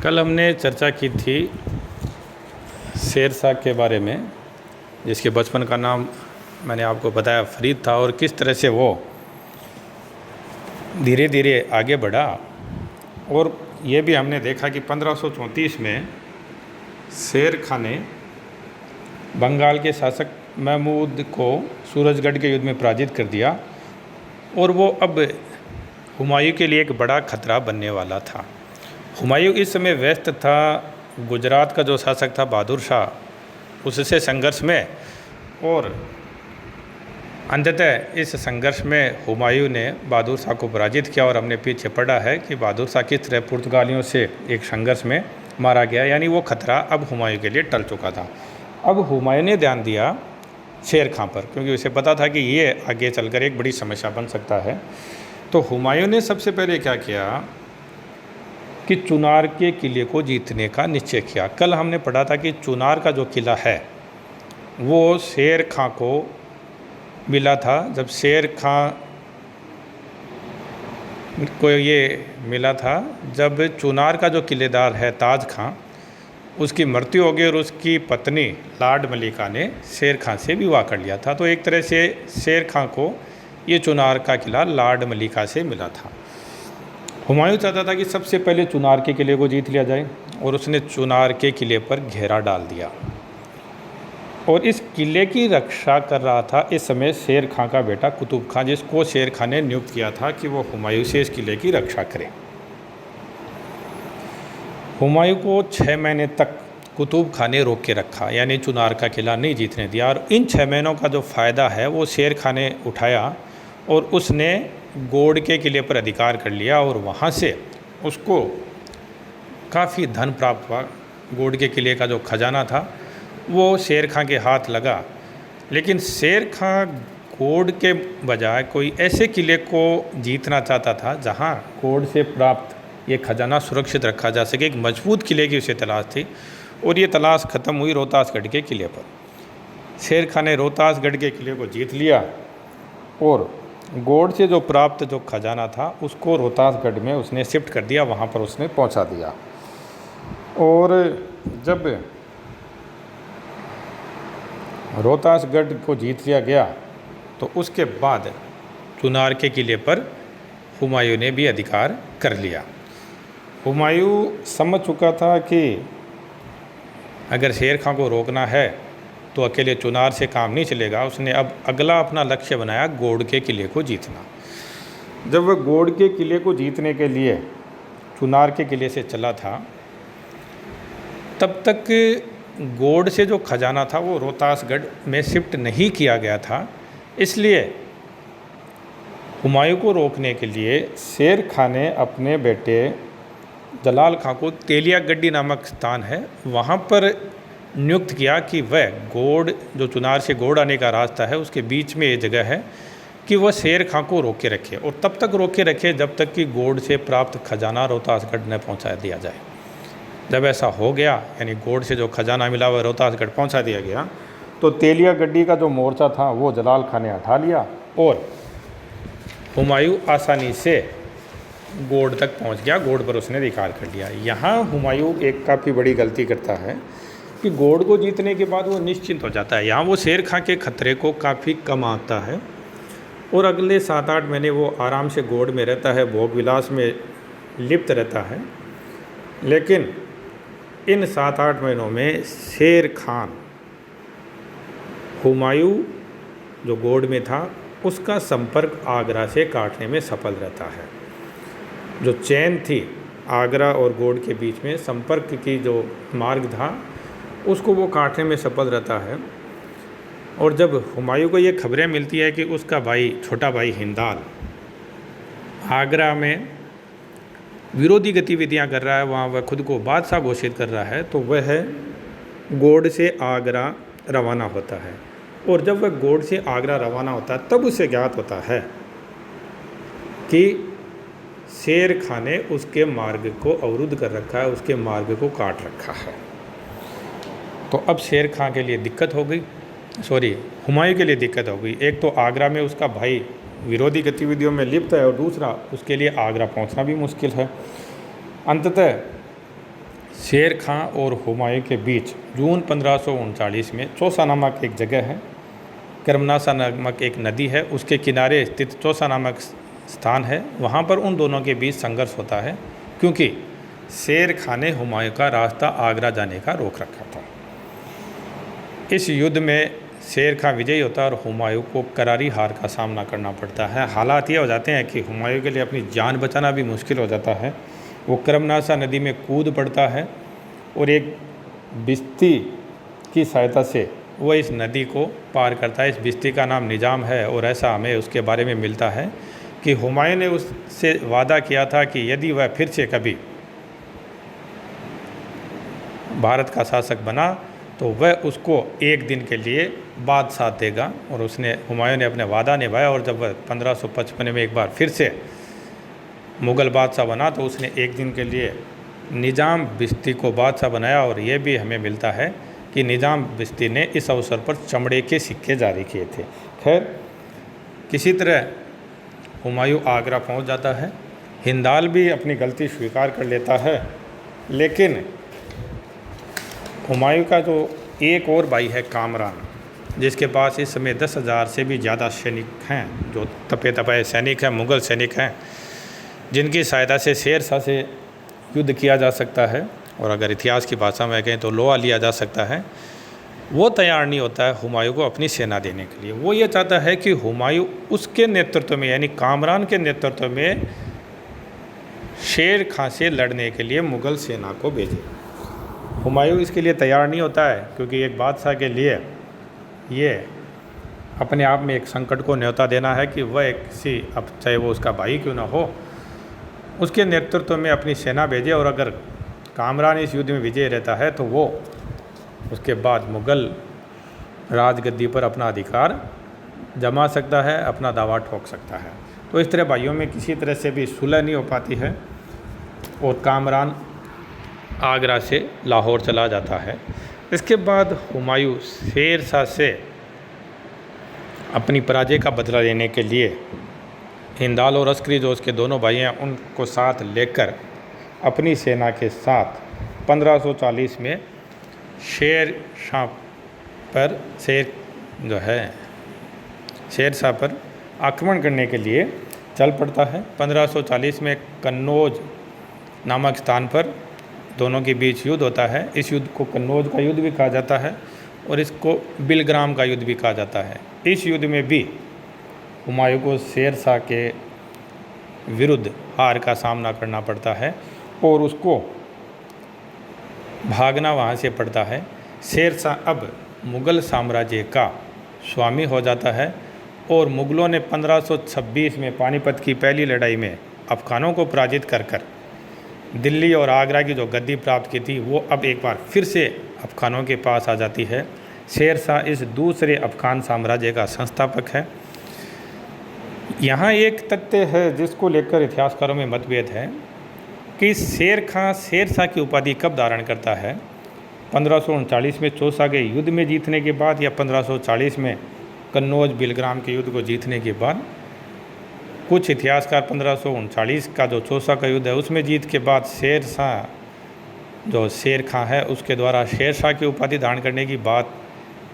कल हमने चर्चा की थी शेर शाह के बारे में, जिसके बचपन का नाम मैंने आपको बताया फरीद था, और किस तरह से वो धीरे धीरे आगे बढ़ा। और ये भी हमने देखा कि 1534 में शेर खां ने बंगाल के शासक महमूद को सूरजगढ़ के युद्ध में पराजित कर दिया, और वो अब हुमायूं के लिए एक बड़ा खतरा बनने वाला था। हुमायूं इस समय व्यस्त था गुजरात का जो शासक था बहादुर शाह, उससे संघर्ष में, और अंततः इस संघर्ष में हुमायूं ने बहादुर शाह को पराजित किया। और हमने पीछे पढ़ा है कि बहादुर शाह किस तरह पुर्तगालियों से एक संघर्ष में मारा गया, यानी वो खतरा अब हुमायूं के लिए टल चुका था। अब हुमायूं ने ध्यान दिया शेर खां पर, क्योंकि उसे पता था कि ये आगे चलकर एक बड़ी समस्या बन सकता है। तो हुमायूं ने सबसे पहले क्या किया कि चुनार के किले को जीतने का निश्चय किया। कल हमने पढ़ा था कि चुनार का जो किला है वो शेर खां को मिला था। जब शेर खां को ये मिला था, जब चुनार का जो किलेदार है ताज खां, उसकी मृत्यु हो गई और उसकी पत्नी लाड मलिका ने शेर खां से विवाह कर लिया था। तो एक तरह से शेर खां को ये चुनार का किला लाड मलिका से मिला था। हुमायूं चाहता था कि सबसे पहले चुनार के किले को जीत लिया जाए, और उसने चुनार के किले पर घेरा डाल दिया, और इस किले की रक्षा कर रहा था इस समय शेर खां का बेटा कुतुब खां, जिसको शेर खां ने नियुक्त किया था कि वो हुमायूं से इस किले की रक्षा करे। हुमायूं को 6 महीने तक कुतुब खां ने रोक के रखा, यानी चुनार का किला नहीं जीतने दिया। और इन 6 महीनों का जो फ़ायदा है वो शेर खां ने उठाया, और उसने गोड़ के किले पर अधिकार कर लिया, और वहाँ से उसको काफ़ी धन प्राप्त हुआ। गोड़ के किले का जो खजाना था वो शेर खां के हाथ लगा, लेकिन शेर खां गोड़ के बजाय कोई ऐसे किले को जीतना चाहता था जहाँ गोड़ से प्राप्त ये खजाना सुरक्षित रखा जा सके। एक मजबूत किले की उसे तलाश थी, और ये तलाश ख़त्म हुई रोहतासगढ़ के किले पर। शेर खां ने रोहतासगढ़ के किले को जीत लिया, और गोड़ से जो प्राप्त जो खजाना था उसको रोहतासगढ़ में उसने शिफ्ट कर दिया, वहाँ पर उसने पहुँचा दिया। और जब रोहतासगढ़ को जीत लिया गया तो उसके बाद चुनार के किले पर हुमायूं ने भी अधिकार कर लिया। हुमायूं समझ चुका था कि अगर शेर खां को रोकना है तो अकेले चुनार से काम नहीं चलेगा। उसने अब अगला अपना लक्ष्य बनाया गोड़ के किले को जीतना। जब वह गोड़ के किले को जीतने के लिए चुनार के किले से चला था, तब तक गोड़ से जो खजाना था वो रोहतासगढ़ में शिफ्ट नहीं किया गया था। इसलिए हुमायूं को रोकने के लिए शेर खां ने अपने बेटे जलाल खां को तेलिया गड्डी नामक स्थान है वहाँ पर नियुक्त किया कि वह गोड़, जो चुनार से गोड़ आने का रास्ता है उसके बीच में ये जगह है, कि वह शेर खां को रोके रखे, और तब तक रोके रखे जब तक कि गोड़ से प्राप्त खजाना रोहतासगढ़ न पहुंचा दिया जाए। जब ऐसा हो गया, यानी गोड़ से जो खजाना मिला वह रोहतासगढ़ पहुंचा दिया गया, तो तेलिया गड्डी का जो मोर्चा था वो जलाल खां ने हटा लिया, और हुमायूं आसानी से गोड़ तक पहुंच गया। गोड़ पर उसने अधिकार कर लिया। यहाँ हुमायूं एक काफ़ी बड़ी गलती करता है कि गोड़ को जीतने के बाद वो निश्चिंत हो जाता है। यहाँ वो शेर खां के खतरे को काफ़ी कम आता है, और अगले 7-8 महीने वो आराम से गोड़ में रहता है, भोग विलास में लिप्त रहता है। लेकिन इन 7-8 महीनों में शेर खां हुमायूं जो गोड़ में था उसका संपर्क आगरा से काटने में सफल रहता है। जो चैन थी आगरा और गोड़ के बीच में संपर्क की जो मार्ग था उसको वो काटने में सफल रहता है। और जब हुमायूं को ये खबरें मिलती है कि उसका भाई, छोटा भाई हिंदाल आगरा में विरोधी गतिविधियां कर रहा है, वहाँ वह खुद को बादशाह घोषित कर रहा है, तो वह गोड़ से आगरा रवाना होता है। और जब वह गोड़ से आगरा रवाना होता है तब उसे ज्ञात होता है कि शेर खां ने उसके मार्ग को अवरुद्ध कर रखा है, उसके मार्ग को काट रखा है। तो अब शेर खां के लिए दिक्कत हो गई, हुमायूं के लिए दिक्कत हो गई। एक तो आगरा में उसका भाई विरोधी गतिविधियों में लिप्त है, और दूसरा उसके लिए आगरा पहुंचना भी मुश्किल है। अंततः शेर खां और हुमायूं के बीच जून 1539 में चौसा नामक एक जगह है, करमनासा नामक एक नदी है, उसके किनारे स्थित चौसा नामक स्थान है। वहाँ पर उन दोनों के बीच संघर्ष होता है, क्योंकि शेर खां ने हुमायूं का रास्ता आगरा जाने का रोक रखा था। इस युद्ध में शेर खां विजयी होता है और हुमायूं को करारी हार का सामना करना पड़ता है। हालात ये हो जाते हैं कि हुमायूं के लिए अपनी जान बचाना भी मुश्किल हो जाता है। वो करमनासा नदी में कूद पड़ता है और एक बिस्ती की सहायता से वो इस नदी को पार करता है। इस बिस्ती का नाम निजाम है और ऐसा हमें उसके बारे में मिलता है कि हुमायूं ने उससे वादा किया था कि यदि वह फिर से कभी भारत का शासक बना तो वह उसको एक दिन के लिए बादशाह देगा, और उसने हुमायूं ने अपने वादा निभाया। और जब वह 1555 में एक बार फिर से मुग़ल बादशाह बना तो उसने एक दिन के लिए निज़ाम बिस्ती को बादशाह बनाया। और ये भी हमें मिलता है कि निज़ाम बिस्ती ने इस अवसर पर चमड़े के सिक्के जारी किए थे। खैर, किसी तरह हुमायूं आगरा पहुंच जाता है। हिंदाल भी अपनी गलती स्वीकार कर लेता है, लेकिन हुमायूं का जो एक और भाई है कामरान, जिसके पास इस समय 10,000 से भी ज़्यादा सैनिक हैं, जो तपे तपाए सैनिक हैं, मुग़ल सैनिक हैं, जिनकी सहायता से शेर शाह से युद्ध किया जा सकता है, और अगर इतिहास की भाषा में कहें तो लोहा लिया जा सकता है। वो तैयार नहीं होता है हुमायूं को अपनी सेना देने के लिए। वो ये चाहता है कि हुमायूं उसके नेतृत्व में, यानी कामरान के नेतृत्व में शेर खां से लड़ने के लिए मुग़ल सेना को भेजे। हुमायूं इसके लिए तैयार नहीं होता है, क्योंकि एक बादशाह के लिए ये अपने आप में एक संकट को न्योता देना है कि वह किसी, अब चाहे वो उसका भाई क्यों ना हो, उसके नेतृत्व में अपनी सेना भेजे। और अगर कामरान इस युद्ध में विजय रहता है तो वो उसके बाद मुग़ल राजगद्दी पर अपना अधिकार जमा सकता है, अपना दावा ठोक सकता है। तो इस तरह भाइयों में किसी तरह से भी सुलह नहीं हो पाती है और कामरान आगरा से लाहौर चला जाता है। इसके बाद हुमायूं शेर शाह से अपनी पराजय का बदला लेने के लिए हिंदाल और अस्करी, जो उसके दोनों भाई हैं, उनको साथ लेकर अपनी सेना के साथ 1540 में शेर शाह पर आक्रमण करने के लिए चल पड़ता है। 1540 में कन्नौज नामक स्थान पर दोनों के बीच युद्ध होता है। इस युद्ध को कन्नौज का युद्ध भी कहा जाता है और इसको बिलग्राम का युद्ध भी कहा जाता है। इस युद्ध में भी हुमायूं को शेर शाह के विरुद्ध हार का सामना करना पड़ता है और उसको भागना वहाँ से पड़ता है। शेर शाह अब मुग़ल साम्राज्य का स्वामी हो जाता है और मुग़लों ने 1526 में पानीपत की पहली लड़ाई में अफ़गानों को पराजित कर दिल्ली और आगरा की जो गद्दी प्राप्त की थी वो अब एक बार फिर से अफ़गानों के पास आ जाती है। शेर शाह इस दूसरे अफ़गान साम्राज्य का संस्थापक है। यहाँ एक तथ्य है जिसको लेकर इतिहासकारों में मतभेद है कि शेर खां शेर शाह की उपाधि कब धारण करता है, 1539 में चौसा के युद्ध में जीतने के बाद या 1540 में कन्नौज बिलग्राम के युद्ध को जीतने के बाद। कुछ इतिहासकार 1539 का जो चौसा का युद्ध है उसमें जीत के बाद शेर शाह जो शेर खां है उसके द्वारा शेर शाह की उपाधि धारण करने की बात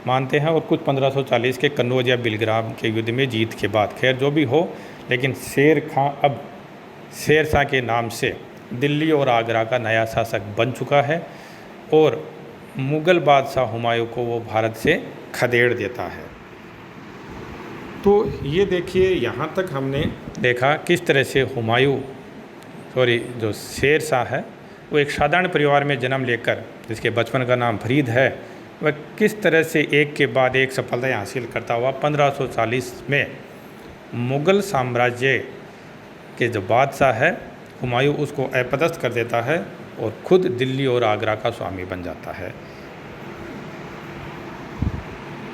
मानते हैं, और कुछ 1540 के कन्नौज या बिलग्राम के युद्ध में जीत के बाद। खैर जो भी हो, लेकिन शेर खां अब शेर शाह के नाम से दिल्ली और आगरा का नया शासक बन चुका है और मुग़ल बादशाह हुमायूं को वो भारत से खदेड़ देता है। तो ये देखिए, यहाँ तक हमने देखा किस तरह से जो शेर शाह है वो एक साधारण परिवार में जन्म लेकर, जिसके बचपन का नाम फरीद है, वह किस तरह से एक के बाद एक सफलताएं हासिल करता हुआ 1540 में मुग़ल साम्राज्य के जो बादशाह है हुमायूं उसको अपदस्थ कर देता है और ख़ुद दिल्ली और आगरा का स्वामी बन जाता है।